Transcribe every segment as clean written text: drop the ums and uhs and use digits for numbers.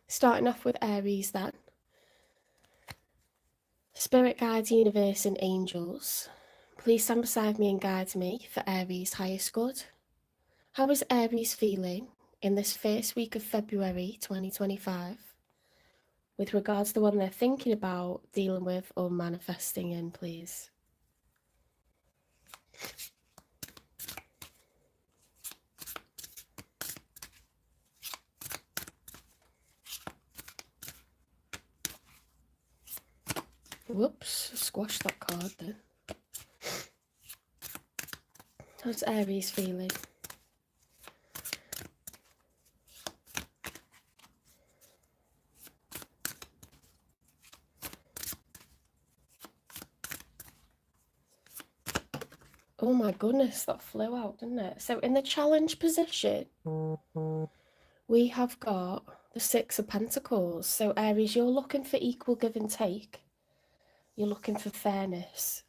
Starting off with Aries then. Spirit guides, universe and angels, please stand beside me and guide me for Aries' highest good. How is Aries feeling in this first week of February 2025 with regards to the one they're thinking about, dealing with or manifesting in, please? Whoops, squash that card then. How's Aries feeling? Oh my goodness, that flew out, didn't it? So in the challenge position, we have got the Six of Pentacles. So Aries, you're looking for equal give and take. You're looking for fairness.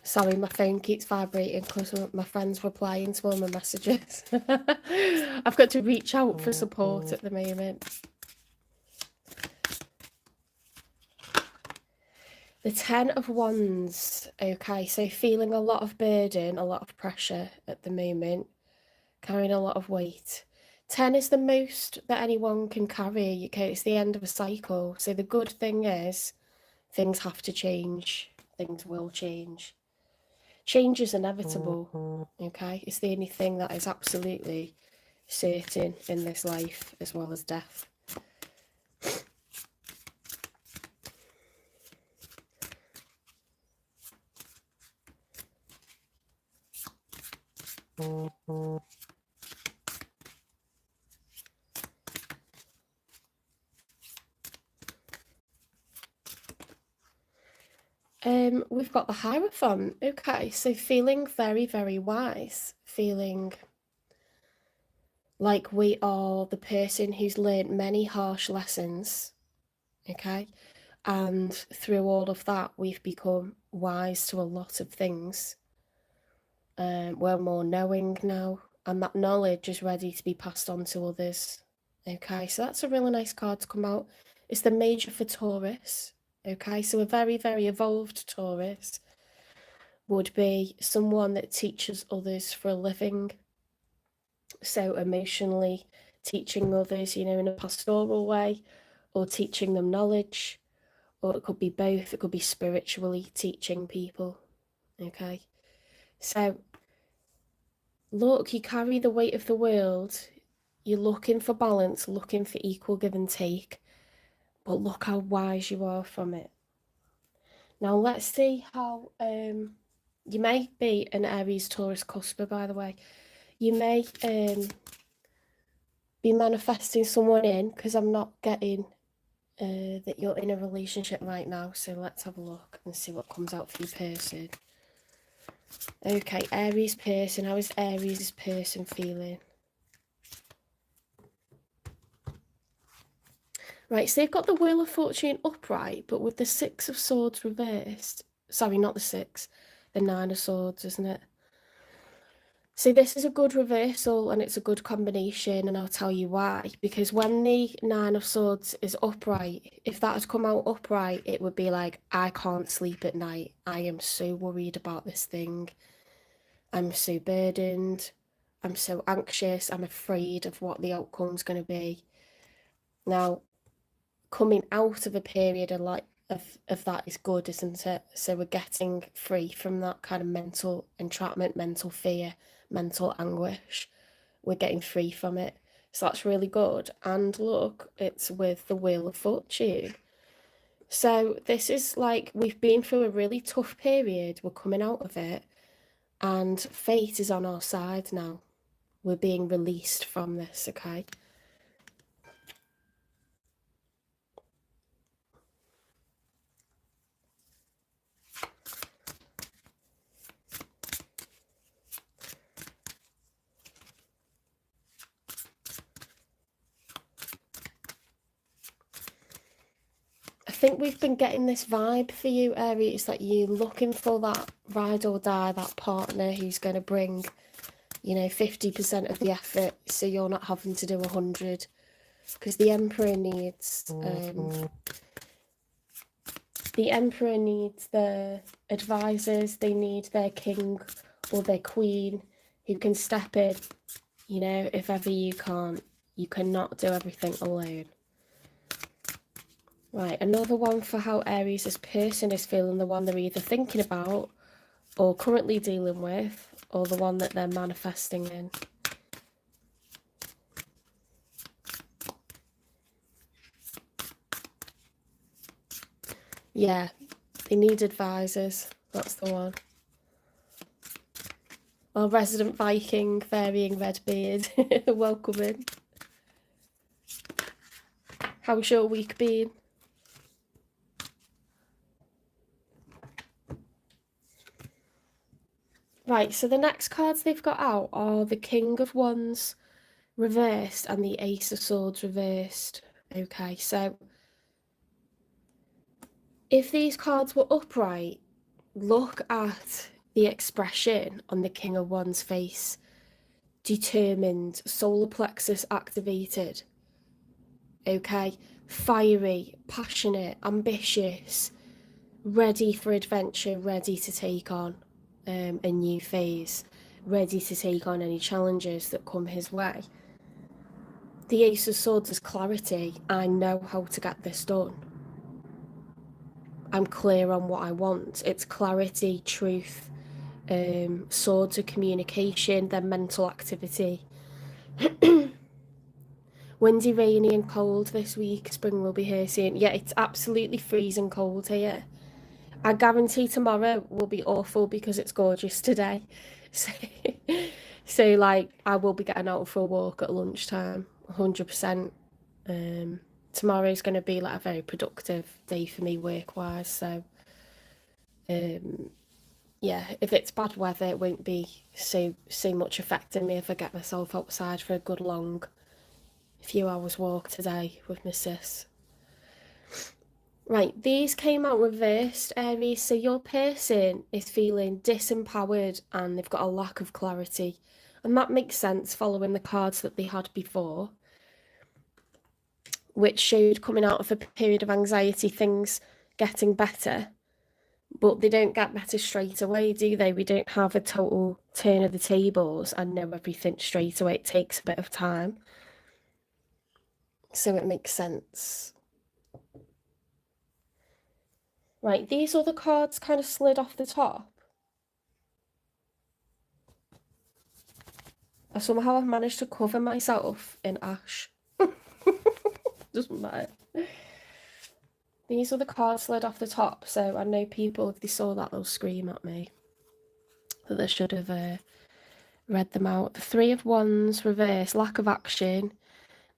Sorry, my phone keeps vibrating because my friend's replying to all my messages. I've got to reach out for support at the moment. The Ten of Wands. Okay, so feeling a lot of burden, a lot of pressure at the moment, carrying a lot of weight. 10 is the most that anyone can carry. Okay, it's the end of a cycle. So the good thing is things have to change. Things will change. Change is inevitable. Okay, it's the only thing that is absolutely certain in this life, as well as death. We've got the Hierophant. Okay, so feeling very, very wise, feeling like we are the person who's learned many harsh lessons, okay? And through all of that, we've become wise to a lot of things. We're more knowing now, and that knowledge is ready to be passed on to others. Okay, so that's a really nice card to come out. It's the Major for Taurus. Okay, so a very, very evolved Taurus would be someone that teaches others for a living. So emotionally teaching others, in a pastoral way, or teaching them knowledge, or it could be both. It could be spiritually teaching people. Okay, so look, you carry the weight of the world. You're looking for balance, looking for equal give and take, but look how wise you are from it. Now let's see how you may be an Aries Taurus cusper, by the way. You may be manifesting someone in, because I'm not getting that you're in a relationship right now. So let's have a look and see what comes out for your person. Okay, Aries person. How is Aries' person feeling? Right, so they've got the Wheel of Fortune upright, but with the Six of Swords reversed. Sorry, not the Six. The Nine of Swords, isn't it? So this is a good reversal and it's a good combination, and I'll tell you why. Because when the Nine of Swords is upright, if that had come out upright, it would be like, I can't sleep at night. I am so worried about this thing. I'm so burdened. I'm so anxious. I'm afraid of what the outcome's going to be. Now, coming out of a period of that is good, isn't it? So we're getting free from that kind of mental entrapment, mental fear, mental anguish. We're getting free from it. So that's really good. And look, it's with the Wheel of Fortune. So this is like, we've been through a really tough period. We're coming out of it. And fate is on our side now. We're being released from this, okay? think we've been getting this vibe for you, Aries, that you're looking for that ride or die, that partner who's going to bring, 50% of the effort, so you're not having to do 100. Because the Emperor needs their advisors. They need their king or their queen who can step in. If ever you cannot do everything alone. Right, another one for how Aries' person is feeling, the one they're either thinking about or currently dealing with, or the one that they're manifesting in. Yeah, they need advisors. That's the one. Our resident Viking, varying red beard, welcome in. How's your week been? Right, so the next cards they've got out are the King of Wands reversed and the Ace of Swords reversed. Okay, so if these cards were upright, look at the expression on the King of Wands' face. Determined, solar plexus activated. Okay, fiery, passionate, ambitious, ready for adventure, ready to take on a new phase, ready to take on any challenges that come his way. The Ace of Swords is clarity. I know how to get this done. I'm clear on what I want. It's clarity, truth, swords of communication, then mental activity. Windy, rainy and cold this week. Spring will be here soon. Yeah, it's absolutely freezing cold here. I guarantee tomorrow will be awful because it's gorgeous today. So like, I will be getting out for a walk at lunchtime, 100%. Tomorrow's going to be like a very productive day for me work-wise. So, yeah, if it's bad weather, it won't be so much affecting me if I get myself outside for a good long few hours walk today with my sis. Right, these came out reversed, Aries. So your person is feeling disempowered and they've got a lack of clarity. And that makes sense following the cards that they had before, which showed coming out of a period of anxiety, things getting better. But they don't get better straight away, do they? We don't have a total turn of the tables and know everything straight away. It takes a bit of time. So it makes sense. Right, these other cards kind of slid off the top. Somehow I've managed to cover myself in ash. Doesn't matter. These are the cards slid off the top, so I know people, if they saw that, they'll scream at me that they should have read them out. The Three of Wands reverse, lack of action.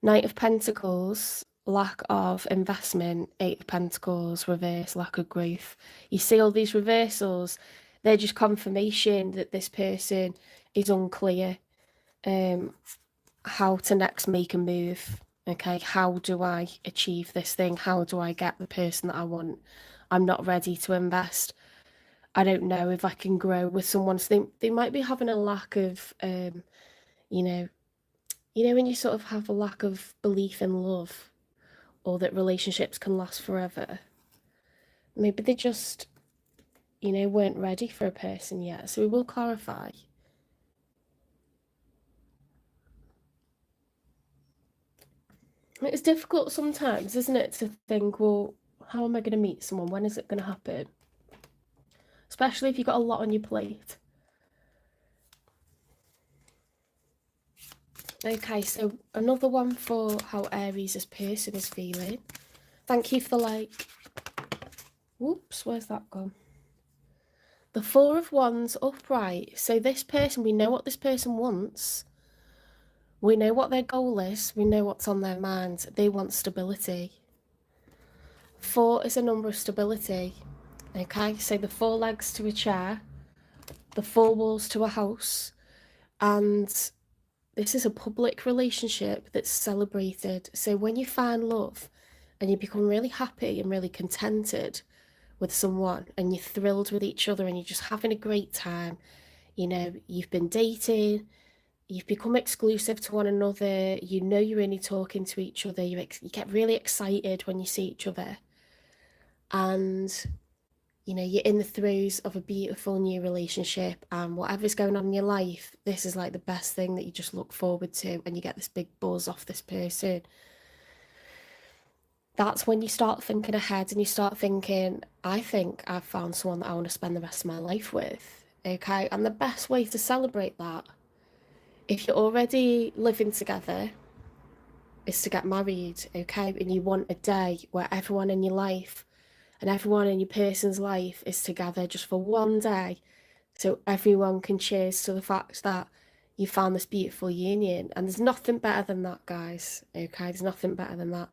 Knight of Pentacles, lack of investment. Eight of Pentacles reverse, lack of growth. You see all these reversals, they're just confirmation that this person is unclear how to next make a move. Okay, how do I achieve this thing? How do I get the person that I want? I'm not ready to invest. I don't know if I can grow with someone. So they might be having a lack of, when you sort of have a lack of belief in love or that relationships can last forever. Maybe they just, weren't ready for a person yet. So we will clarify. It's difficult sometimes, isn't it, to think, well, how am I going to meet someone? When is it going to happen? Especially if you've got a lot on your plate. Okay, so another one for how Aries' person is feeling. Thank you for like... Whoops, where's that gone? The Four of Wands upright. So this person, we know what this person wants. We know what their goal is. We know what's on their mind. They want stability. 4 is a number of stability. Okay, so the 4 legs to a chair, the 4 walls to a house, and this is a public relationship that's celebrated. So when you find love, and you become really happy and really contented with someone, and you're thrilled with each other and you're just having a great time. You know, you've been dating, you've become exclusive to one another, you know you're only talking to each other, you get really excited when you see each other, and you know, you're in the throes of a beautiful new relationship, and whatever's going on in your life, this is like the best thing that you just look forward to, and you get this big buzz off this person. That's when you start thinking ahead and you start thinking, I think I've found someone that I want to spend the rest of my life with. Okay. And the best way to celebrate that, if you're already living together, is to get married. Okay. And you want a day where everyone in your life and everyone in your person's life is together just for one day. So everyone can cheers to the fact that you found this beautiful union. And there's nothing better than that, guys. Okay. There's nothing better than that.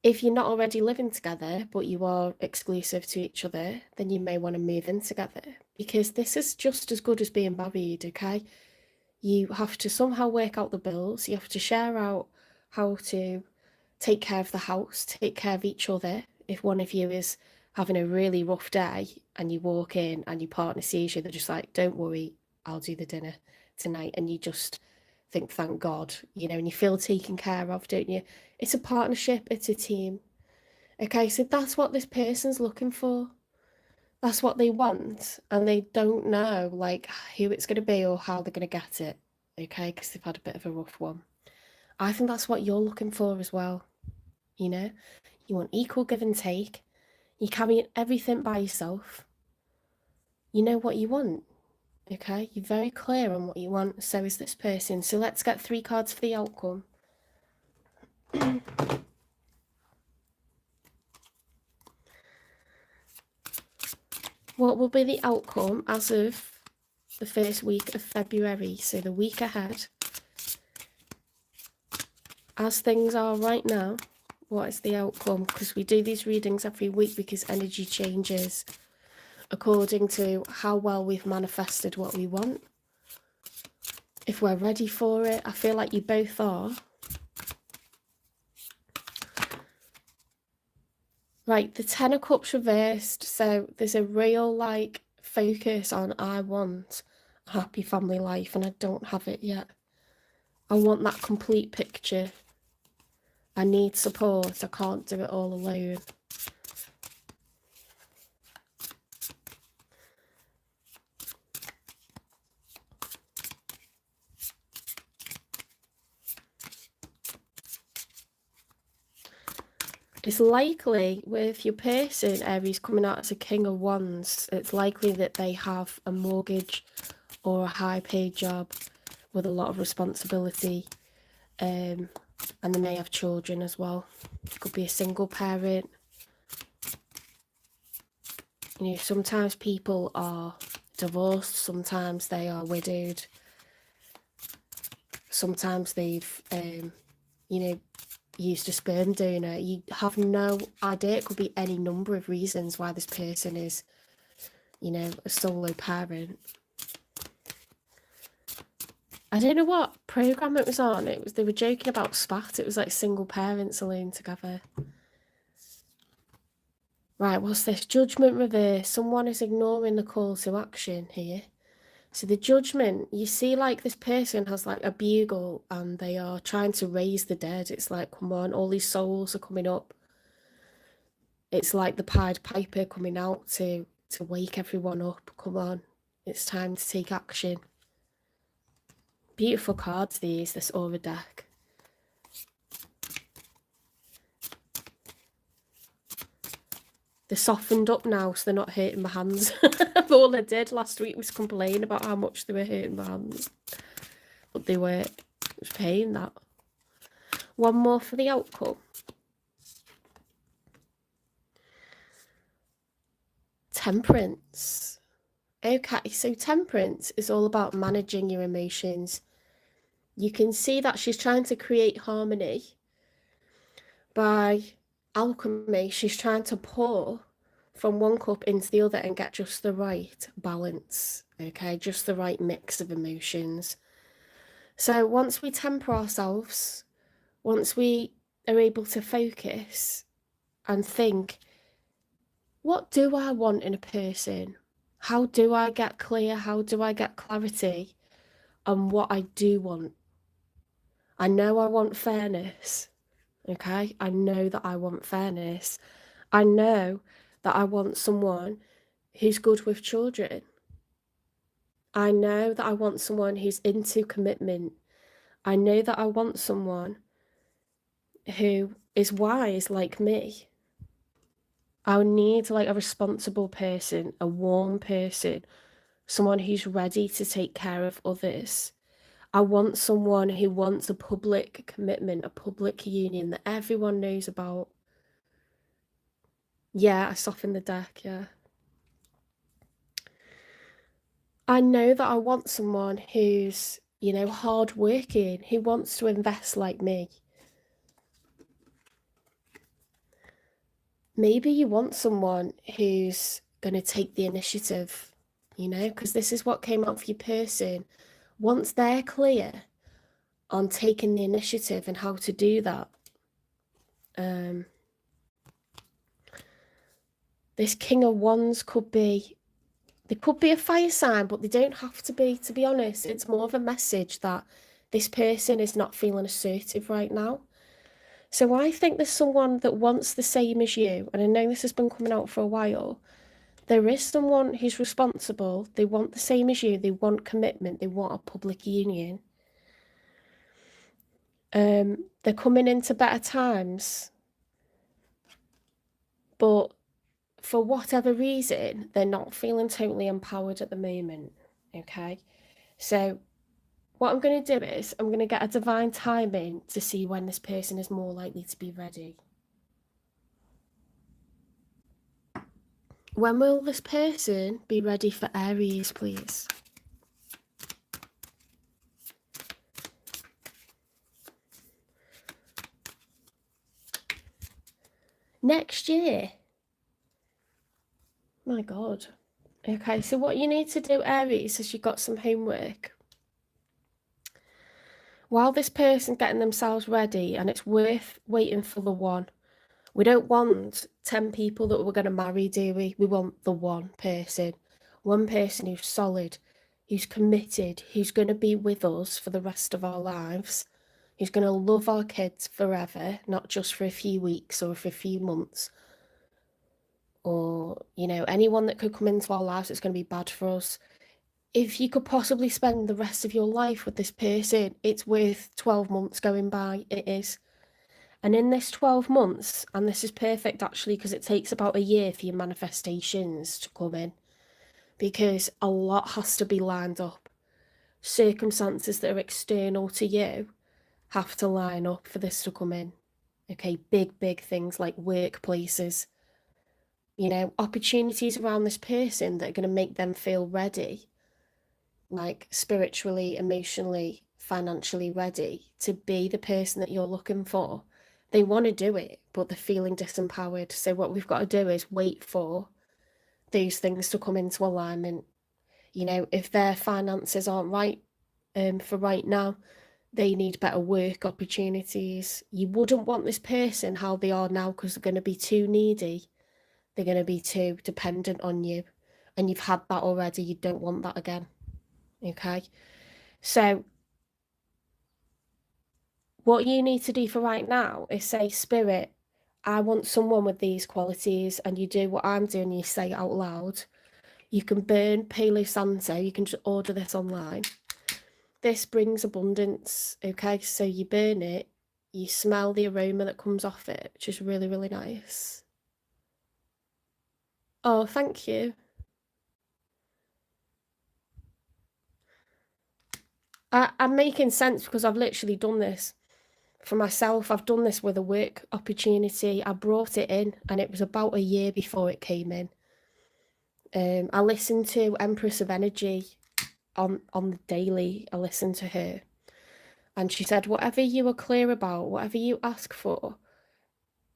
If you're not already living together, but you are exclusive to each other, then you may want to move in together, because this is just as good as being married, okay? You have to somehow work out the bills, you have to share out how to take care of the house, take care of each other. If one of you is having a really rough day and you walk in and your partner sees you, they're just like, don't worry, I'll do the dinner tonight. And you just think, thank God, you know, and you feel taken care of, don't you? It's a partnership, it's a team. Okay, so that's what this person's looking for. That's what they want, and they don't know like who it's going to be or how they're going to get it. Okay, because they've had a bit of a rough one. I think that's what you're looking for as well. You know, you want equal give and take. You're carrying everything by yourself. You know what you want. Okay, you're very clear on what you want. So is this person. So let's get 3 cards for the outcome. What will be the outcome as of the first week of February? So the week ahead. As things are right now, what is the outcome? Because we do these readings every week because energy changes according to how well we've manifested what we want. If we're ready for it, I feel like you both are. Right, the 10 of Cups reversed. So there's a real like focus on I want a happy family life and I don't have it yet. I want that complete picture. I need support. I can't do it all alone. It's likely with your person, Aries, coming out as a King of Wands, it's likely that they have a mortgage or a high paid job with a lot of responsibility, and they may have children as well. It could be a single parent. You know, sometimes people are divorced, sometimes they are widowed, sometimes they've, you know, used a sperm donor. You have no idea. It could be any number of reasons why this person is, you know, a solo parent. I don't know what program it was on. It was, they were joking about spat. It was like single parents alone together. Right, what's this? Judgment reverse. Someone is ignoring the call to action here. So the judgment, you see like this person has like a bugle and they are trying to raise the dead. It's like, come on, all these souls are coming up. It's like the Pied Piper coming out to wake everyone up. Come on, it's time to take action. Beautiful cards these, this aura deck. They're softened up now, so they're not hurting my hands. All I did last week was complain about how much they were hurting my hands. But they were, it was pain, that. One more for the outcome. Temperance. Okay, so temperance is all about managing your emotions. You can see that she's trying to create harmony by alchemy. She's trying to pour from one cup into the other and get just the right balance, okay, just the right mix of emotions. So once we temper ourselves, once we are able to focus and think, what do I want in a person? How do I get clear? How do I get clarity on what I do want? I know I want fairness, okay? I know that I want fairness. I know that I want someone who's good with children. I know that I want someone who's into commitment. I know that I want someone who is wise like me. I need like a responsible person, a warm person, someone who's ready to take care of others. I want someone who wants a public commitment, a public union that everyone knows about. Yeah, I soften the deck, yeah. I know that I want someone who's, hardworking, who wants to invest like me. Maybe you want someone who's going to take the initiative, because this is what came out for your person. Once they're clear on taking the initiative and how to do that, this King of Wands could be, they could be a fire sign, but they don't have to be, to be honest. It's more of a message that this person is not feeling assertive right now. So I think there's someone that wants the same as you, and I know this has been coming out for a while. There is someone who's responsible. They want the same as you. They want commitment. They want a public union. They're coming into better times, but for whatever reason, they're not feeling totally empowered at the moment. Okay, so what I'm going to do is I'm going to get a divine timing to see when this person is more likely to be ready. When will this person be ready for Aries, please? Next year. My God. Okay, so what you need to do, Aries, is you've got some homework. While this person's getting themselves ready, and it's worth waiting for the one. We don't want 10 people that we're going to marry, do we? We want the one person. One person who's solid, who's committed, who's going to be with us for the rest of our lives, who's going to love our kids forever, not just for a few weeks or for a few months. Or, anyone that could come into our lives that's going to be bad for us. If you could possibly spend the rest of your life with this person, it's worth 12 months going by. It is. And in this 12 months, and this is perfect actually because it takes about a year for your manifestations to come in, because a lot has to be lined up. Circumstances that are external to you have to line up for this to come in. Okay, big things like workplaces, opportunities around this person that are going to make them feel ready, like spiritually, emotionally, financially ready to be the person that you're looking for. They want to do it, but they're feeling disempowered. So what we've got to do is wait for these things to come into alignment. If their finances aren't right for right now, they need better work opportunities. You wouldn't want this person how they are now because they're going to be too needy. They're going to be too dependent on you. And you've had that already. You don't want that again. Okay? So what you need to do for right now is say, Spirit, I want someone with these qualities, and you do what I'm doing, you say it out loud. You can burn Palo Santo, you can just order this online. This brings abundance, okay? So you burn it, you smell the aroma that comes off it, which is really, really nice. Oh, thank you. I'm making sense because I've literally done this for myself. I've done this with a work opportunity. I brought it in and it was about a year before it came in. I listened to Empress of Energy on the daily. I listened to her and she said, whatever you are clear about, whatever you ask for,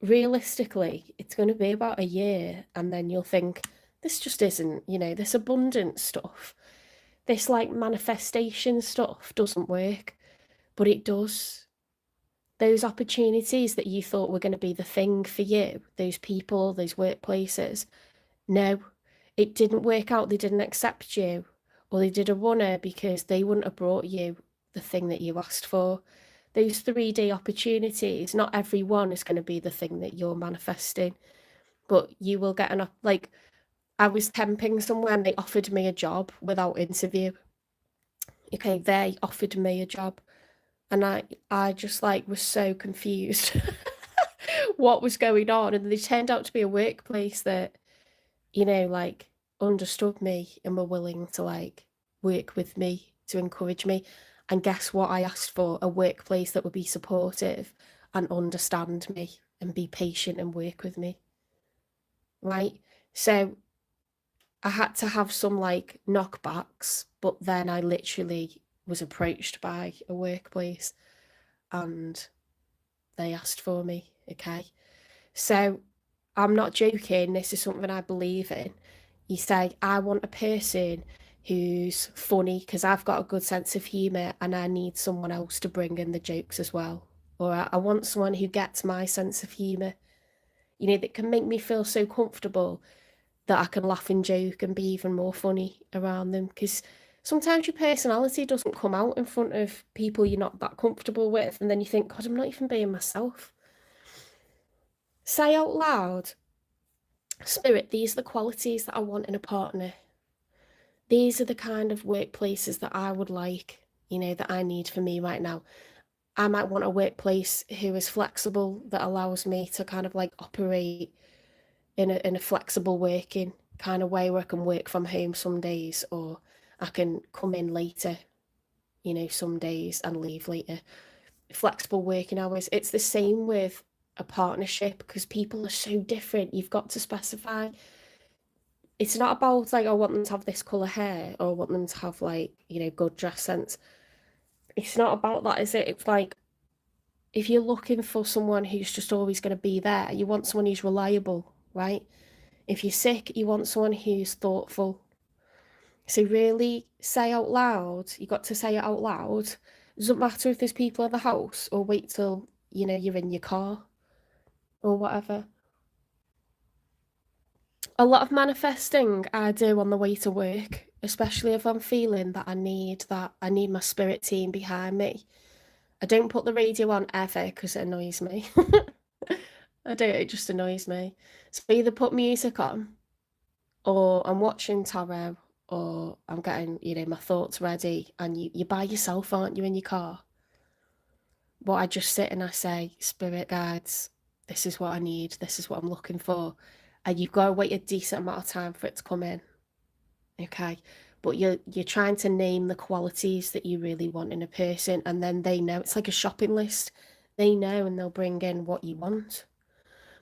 realistically, it's going to be about a year. And then you'll think, this just isn't, this abundant stuff, this like manifestation stuff doesn't work, but it does. Those opportunities that you thought were going to be the thing for you, those people, those workplaces, no, it didn't work out. They didn't accept you, or they did a runner because they wouldn't have brought you the thing that you asked for. Those 3D opportunities, not every one is going to be the thing that you're manifesting, but you will get enough. Like, I was temping somewhere and they offered me a job without interview. Okay, they offered me a job, and I just like was so confused what was going on, and they turned out to be a workplace that, like, understood me and were willing to like work with me to encourage me. And guess what? I asked for a workplace that would be supportive and understand me and be patient and work with me, right? So I had to have some like knockbacks, but then I literally was approached by a workplace and they asked for me, okay? So I'm not joking, this is something I believe in. You say, I want a person who's funny because I've got a good sense of humour and I need someone else to bring in the jokes as well. Or I want someone who gets my sense of humour, that can make me feel so comfortable that I can laugh and joke and be even more funny around them. Because sometimes your personality doesn't come out in front of people you're not that comfortable with, and then you think, God, I'm not even being myself. Say out loud, Spirit, these are the qualities that I want in a partner. These are the kind of workplaces that I would like, that I need for me right now. I might want a workplace who is flexible, that allows me to kind of like operate in a flexible working kind of way where I can work from home some days, or I can come in later, some days and leave later. Flexible working hours. It's the same with a partnership because people are so different. You've got to specify. It's not about like, I want them to have this colour hair or I want them to have like, good dress sense. It's not about that, is it? It's like, if you're looking for someone who's just always going to be there, you want someone who's reliable, right? If you're sick, you want someone who's thoughtful. So really say out loud, you got to say it out loud. It doesn't matter if there's people in the house or wait till, you're in your car or whatever. A lot of manifesting I do on the way to work, especially if I'm feeling that I need my spirit team behind me. I don't put the radio on ever because it annoys me. I do, it just annoys me. So either put music on, or I'm watching tarot, or I'm getting, my thoughts ready, and you're by yourself, aren't you, in your car? But I just sit and I say, Spirit guides, this is what I need, this is what I'm looking for. And you've got to wait a decent amount of time for it to come in. Okay. But you're trying to name the qualities that you really want in a person, and then they know. It's like a shopping list. They know and they'll bring in what you want.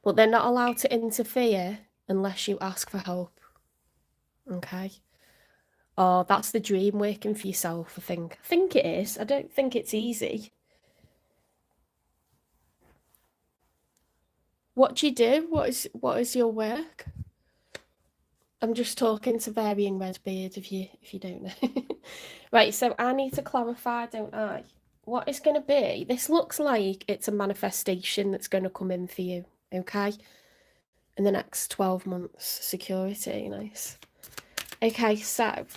But they're not allowed to interfere unless you ask for help. Okay. Oh, that's the dream, working for yourself, I think. I think it is. I don't think it's easy. What do you do? What is your work? I'm just talking to varying Redbeard if you don't know. Right, so I need to clarify, don't I? What is going to be? This looks like it's a manifestation that's going to come in for you, okay? In the next 12 months, security, nice. Okay, so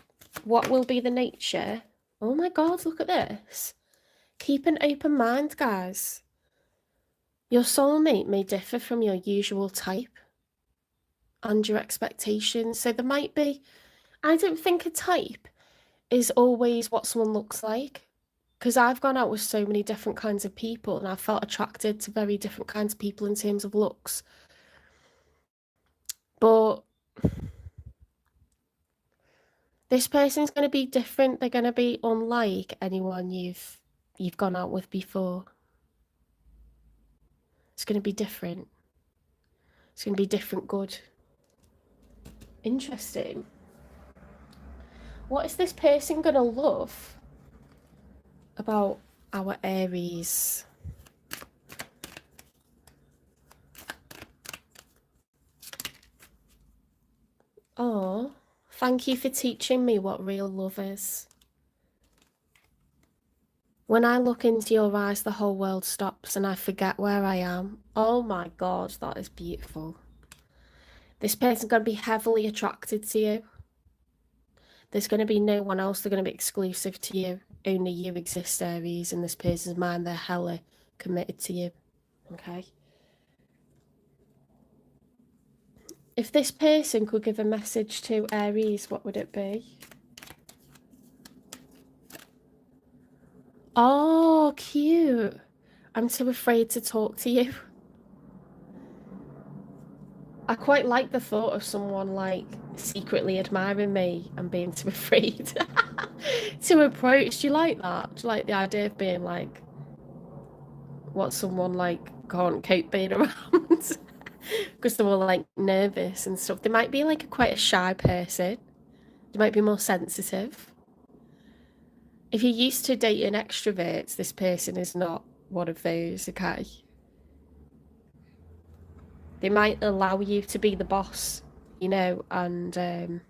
what will be the nature? Oh my God, look at this. Keep an open mind, guys. Your soulmate may differ from your usual type and your expectations. So there might be, I don't think a type is always what someone looks like. Because I've gone out with so many different kinds of people and I've felt attracted to very different kinds of people in terms of looks. But this person's going to be different. They're going to be unlike anyone you've gone out with before. It's going to be different. It's going to be different good. Interesting. What is this person going to love about our Aries? Oh, thank you for teaching me what real love is. When I look into your eyes, the whole world stops and I forget where I am. Oh my God, that is beautiful. This person's going to be heavily attracted to you. There's going to be no one else. They're going to be exclusive to you. Only you exist, Aries. In this person's mind, they're hella committed to you. Okay? If this person could give a message to Aries, what would it be? Oh, cute. I'm too afraid to talk to you. I quite like the thought of someone like secretly admiring me and being too afraid to approach. Do you like that? Do you like the idea of being like what someone like can't cope being around? Because they're all like nervous and stuff. They might be like quite a shy person. They might be more sensitive. If you're used to dating extroverts, this person is not one of those, okay? They might allow you to be the boss, and they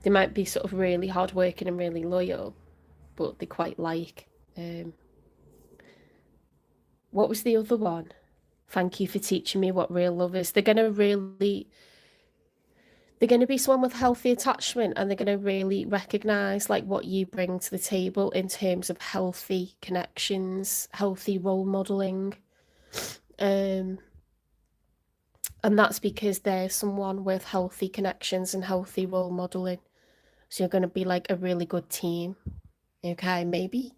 might be sort of really hardworking and really loyal, but they quite like. Um, what was the other one? Thank you for teaching me what real love is. They're going to be someone with healthy attachment, and they're going to really recognize like what you bring to the table in terms of healthy connections, healthy role modeling. Um, and that's because they're someone with healthy connections and healthy role modeling. So you're going to be like a really good team. Okay, maybe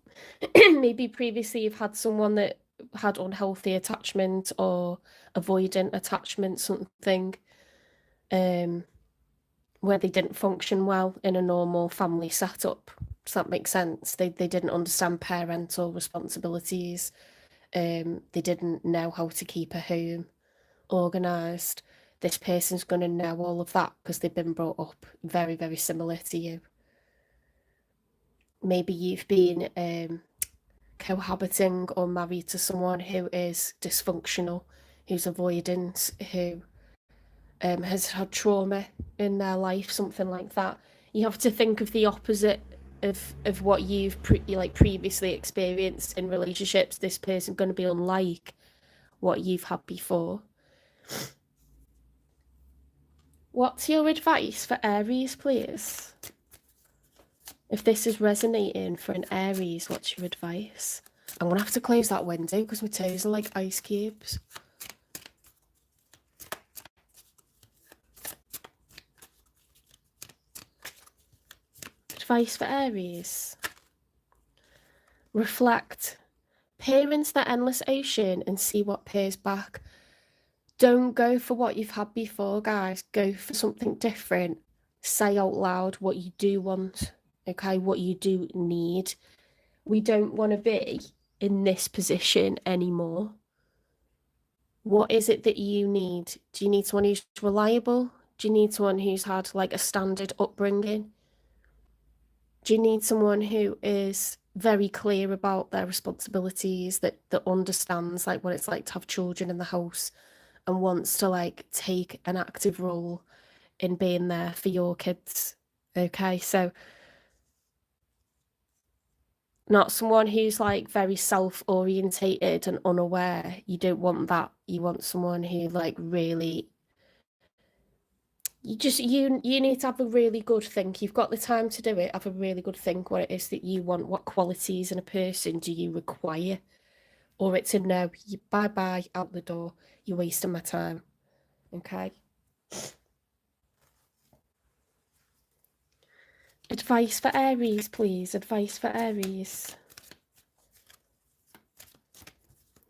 maybe previously you've had someone that had unhealthy attachment or avoidant attachment, something um where they didn't function well in a normal family setup. Does that make sense? They didn't understand parental responsibilities. They didn't know how to keep a home organized. This person's going to know all of that because they've been brought up very, very similar to you. Maybe you've been cohabiting or married to someone who is dysfunctional, who's avoidant, who has had trauma in their life, something like that. You have to think of the opposite of what you've previously experienced in relationships. This person going to be unlike what you've had before. What's your advice for Aries, please? If this is resonating for an Aries, what's your advice? I'm gonna have to close that window because my toes are like ice cubes. Advice for Aries. Reflect. Peer into the endless ocean and see what peers back. Don't go for what you've had before, guys. Go for something different. Say out loud what you do want, okay? What you do need. We don't want to be in this position anymore. What is it that you need? Do you need someone who's reliable? Do you need someone who's had like a standard upbringing? Do you need someone who is very clear about their responsibilities, that understands like what it's like to have children in the house and wants to like take an active role in being there for your kids? Okay, so not someone who's like very self-orientated and unaware. You don't want that. You want someone who like really you need to have a really good think. You've got the time to do it. Have a really good think what it is that you want. What qualities in a person do you require? Or it's a no. You bye bye out the door. You're wasting my time. Okay. Advice for Aries, please. Advice for Aries.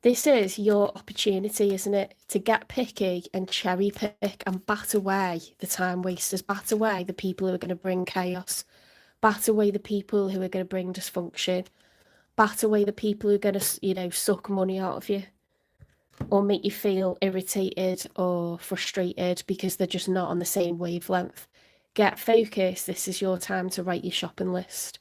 This is your opportunity, isn't it? To get picky and cherry pick and bat away the time wasters, bat away the people who are going to bring chaos, bat away the people who are going to bring dysfunction, bat away the people who are going to, suck money out of you or make you feel irritated or frustrated because they're just not on the same wavelength. Get focused. This is your time to write your shopping list.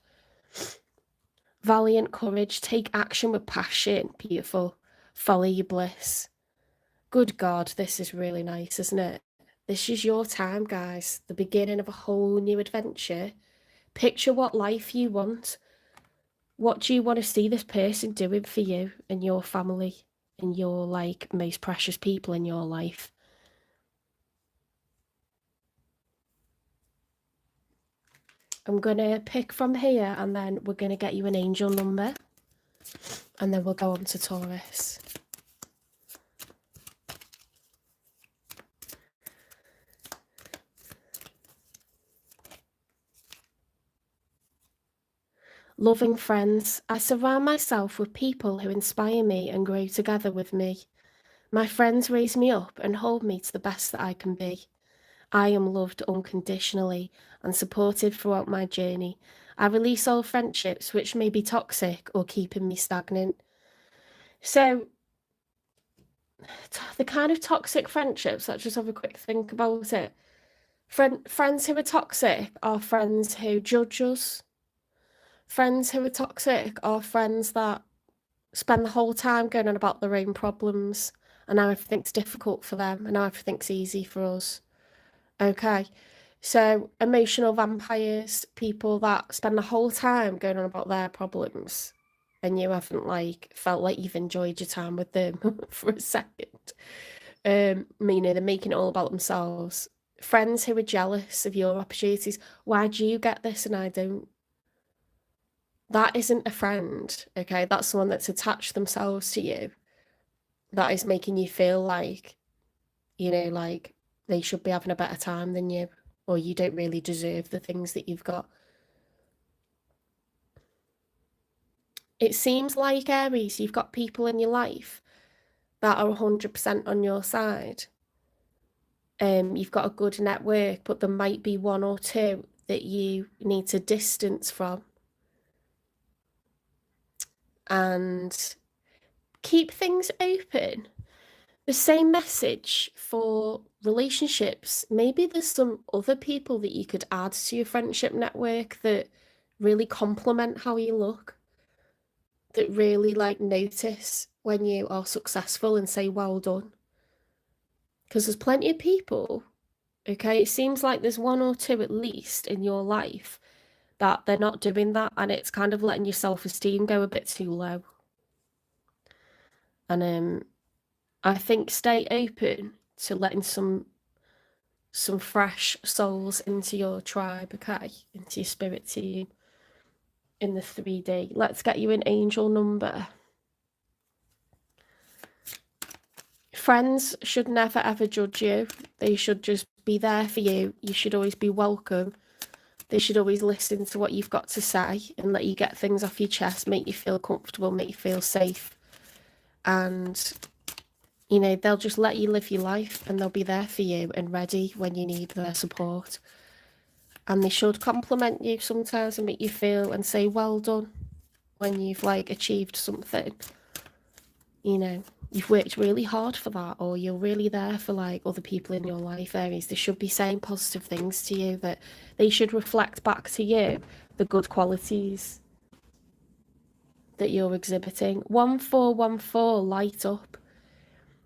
Valiant courage. Take action with passion. Beautiful. Follow your bliss. Good God, this is really nice, isn't it? This is your time, guys. The beginning of a whole new adventure. Picture what life you want. What do you want to see this person doing for you and your family and your like most precious people in your life? I'm gonna pick from here and then we're gonna get you an angel number and then we'll go on to Taurus. Loving friends, I surround myself with people who inspire me and grow together with me. My friends raise me up and hold me to the best that I can be. I am loved unconditionally and supported throughout my journey. I release all friendships which may be toxic or keeping me stagnant. So, the kind of toxic friendships, let's just have a quick think about it. Friends who are toxic are friends who judge us. Friends who are toxic are friends that spend the whole time going on about their own problems and how everything's difficult for them and how everything's easy for us. Okay. So, emotional vampires, people that spend the whole time going on about their problems and you haven't like felt like you've enjoyed your time with them for a second. Meaning they're making it all about themselves. Friends who are jealous of your opportunities. Why do you get this and I don't? That isn't a friend, okay? That's someone that's attached themselves to you. That is making you feel like, like they should be having a better time than you, or you don't really deserve the things that you've got. It seems like, Aries, you've got people in your life that are 100% on your side. You've got a good network, but there might be one or two that you need to distance from and keep things open. The same message for relationships. Maybe there's some other people that you could add to your friendship network that really complement how you look, that really like notice when you are successful and say, well done. Because there's plenty of people, okay? It seems like there's one or two at least in your life that they're not doing that, and it's kind of letting your self-esteem go a bit too low. And I think stay open to letting some fresh souls into your tribe, okay? Into your spirit team in the 3D. Let's get you an angel number. Friends should never ever judge you. They should just be there for you. You should always be welcome. They should always listen to what you've got to say and let you get things off your chest, make you feel comfortable, make you feel safe. And, they'll just let you live your life and they'll be there for you and ready when you need their support. And they should compliment you sometimes and make you feel and say, well done, when you've like achieved something. You've worked really hard for that, or you're really there for like other people in your life, Aries. They should be saying positive things to you, that they should reflect back to you the good qualities that you're exhibiting. 1414, light up.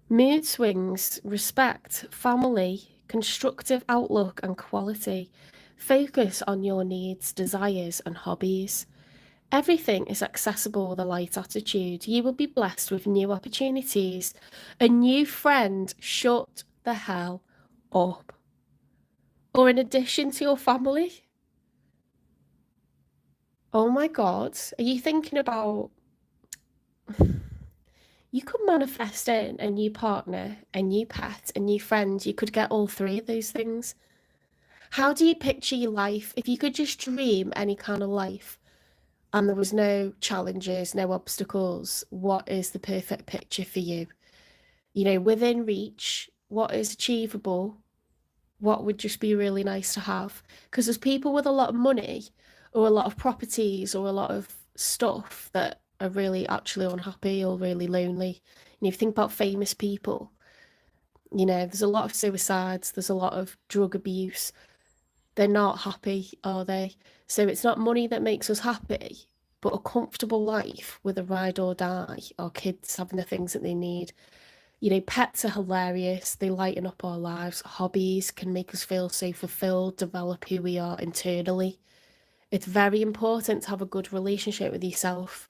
Mood swings, respect, family, constructive outlook and quality. Focus on your needs, desires and hobbies. Everything is accessible with a light attitude. You will be blessed with new opportunities. A new friend, shut the hell up. Or in addition to your family. Oh my God. Are you thinking about you could manifest in a new partner, a new pet, a new friend? You could get all three of those things. How do you picture your life? If you could just dream any kind of life and there was no challenges, no obstacles, what is the perfect picture for you? Within reach, what is achievable, what would just be really nice to have. Because there's people with a lot of money or a lot of properties or a lot of stuff that are really actually unhappy or really lonely. And if you think about famous people, there's a lot of suicides, there's a lot of drug abuse. They're not happy, are they? So it's not money that makes us happy, but a comfortable life with a ride or die, or kids having the things that they need. Pets are hilarious. They lighten up our lives. Hobbies can make us feel so fulfilled, develop who we are internally. It's very important to have a good relationship with yourself.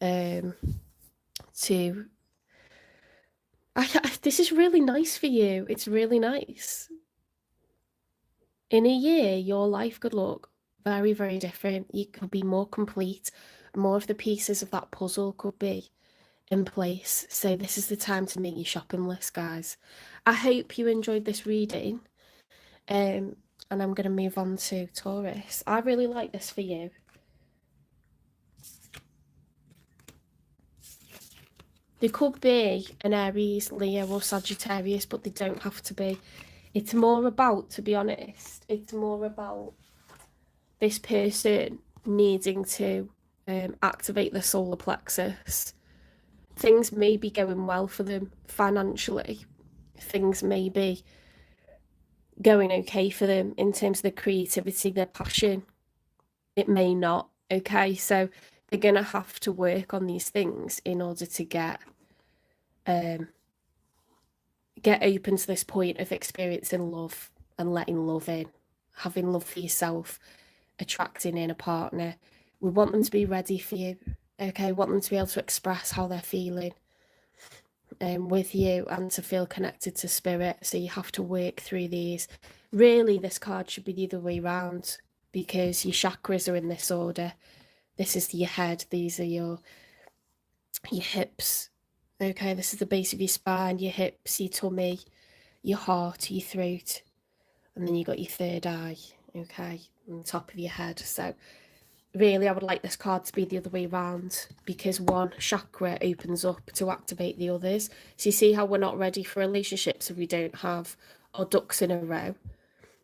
To this is really nice for you. It's really nice. In a year, your life could look very, very different. You could be more complete. More of the pieces of that puzzle could be in place. So this is the time to make your shopping list, guys. I hope you enjoyed this reading. And I'm going to move on to Taurus. I really like this for you. There could be an Aries, Leo or Sagittarius, but they don't have to be. It's more about, to be honest, it's more about this person needing to activate the solar plexus. Things may be going well for them financially. Things may be going okay for them in terms of their creativity, their passion. It may not. Okay, so they're gonna have to work on these things in order to get open to this point of experiencing love and letting love in, having love for yourself, attracting in a partner. We want them to be ready for you. Okay, we want them to be able to express how they're feeling with you and to feel connected to spirit. So you have to work through these. Really, this card should be the other way around because your chakras are in this order. This is your head. These are your hips. Okay, this is the base of your spine, your hips, your tummy, your heart, your throat, and then you got your third eye. Okay, on the top of your head. So really, I would like this card to be the other way around because one chakra opens up to activate the others. So you see how we're not ready for relationships if we don't have our ducks in a row,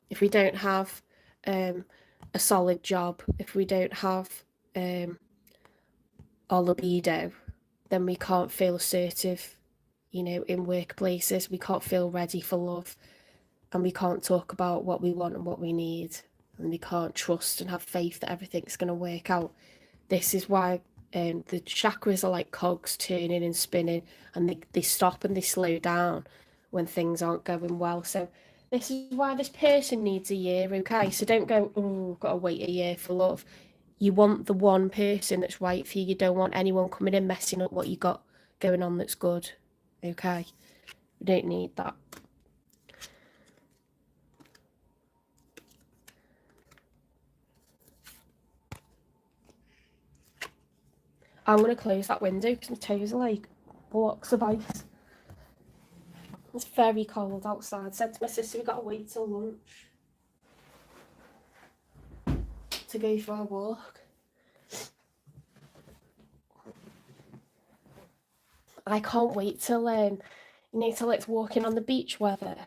if we don't have a solid job, if we don't have our libido, then we can't feel assertive, in workplaces. We can't feel ready for love, and we can't talk about what we want and what we need, and we can't trust and have faith that everything's going to work out. This is why the chakras are like cogs turning and spinning, and they stop and they slow down when things aren't going well. So this is why this person needs a year, okay? So don't go, oh, gotta wait a year for love. You want the one person that's right for you. You don't want anyone coming in messing up what you got going on that's good, okay? You don't need that. I'm going to close that window because my toes are like blocks of ice. It's very cold outside. I said to my sister, we got to wait till lunch to go for a walk. I can't wait till till it's walking on the beach weather.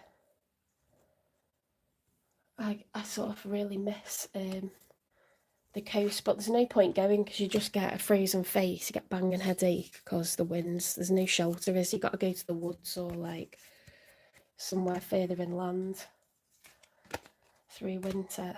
I sort of really miss the coast, but there's no point going because you just get a frozen face, you get banging headache because the winds. There's no shelter, you got to go to the woods or like somewhere further inland through winter.